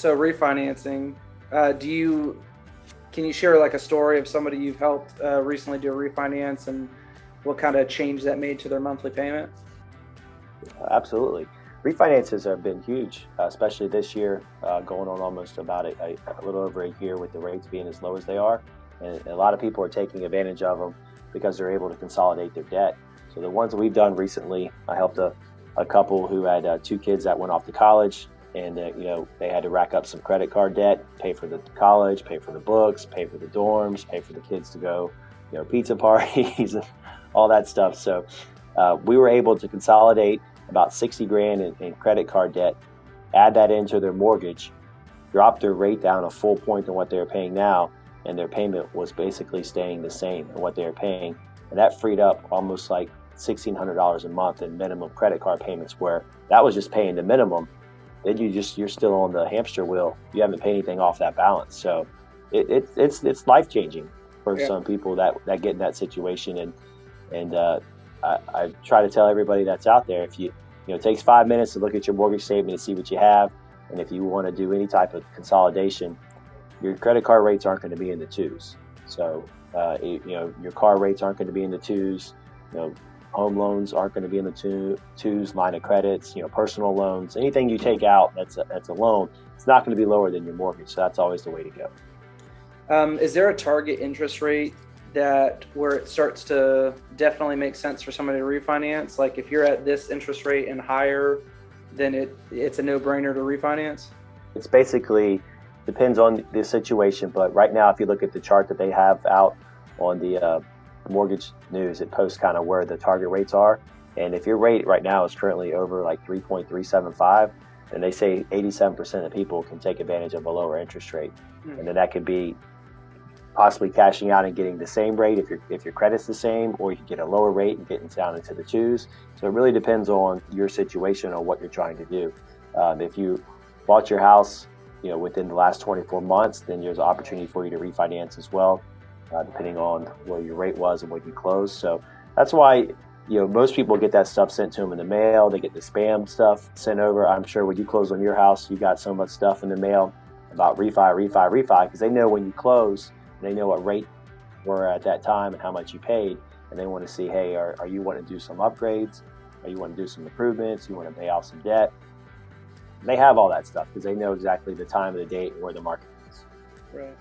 So refinancing, can you share like a story of somebody you've helped recently do a refinance and what kind of change that made to their monthly payment? Absolutely. Refinances have been huge, especially this year, going on almost about a little over a year with the rates being as low as they are. And a lot of people are taking advantage of them because they're able to consolidate their debt. So the ones that we've done recently, I helped a couple who had two kids that went off to college, and they had to rack up some credit card debt, pay for the college, pay for the books, pay for the dorms, pay for the kids to go, pizza parties, and all that stuff. So we were able to consolidate about 60 grand in credit card debt, add that into their mortgage, drop their rate down a full point than what they're paying now, and their payment was basically staying the same in what they're paying. And that freed up almost like $1,600 a month in minimum credit card payments, where that was just paying the minimum. Then you're still on the hamster wheel. You haven't paid anything off that balance. So it's life changing for Yeah. some people that get in that situation. And I try to tell everybody that's out there, if it takes 5 minutes to look at your mortgage statement and see what you have, and if you want to do any type of consolidation, your credit card rates aren't going to be in the twos. So your car rates aren't going to be in the twos. Home loans aren't going to be in the twos. Line of credits, personal loans, anything you take out that's a loan, it's not going to be lower than your mortgage. So that's always the way to go. Is there a target interest rate where it starts to definitely make sense for somebody to refinance? Like if you're at this interest rate and higher, then it's a no-brainer to refinance? It's basically depends on the situation, but right now, if you look at the chart that they have out on the mortgage news, it posts kind of where the target rates are. And if your rate right now is currently over like 3.375, then they say 87% of people can take advantage of a lower interest rate. And then that could be possibly cashing out and getting the same rate if your credit's the same, or you can get a lower rate and getting down into the twos. So it really depends on your situation or what you're trying to do. If you bought your house, within the last 24 months, then there's an opportunity for you to refinance as well, depending on where your rate was and when you closed. So that's why most people get that stuff sent to them in the mail. They get the spam stuff sent over. I'm sure when you close on your house, you got so much stuff in the mail about refi, because they know when you close, they know what rate were at that time and how much you paid, and they want to see, hey, are you wanting to do some upgrades? Are you wanting to do some improvements? You want to pay off some debt? They have all that stuff because they know exactly the time of the date and where the market is. Right.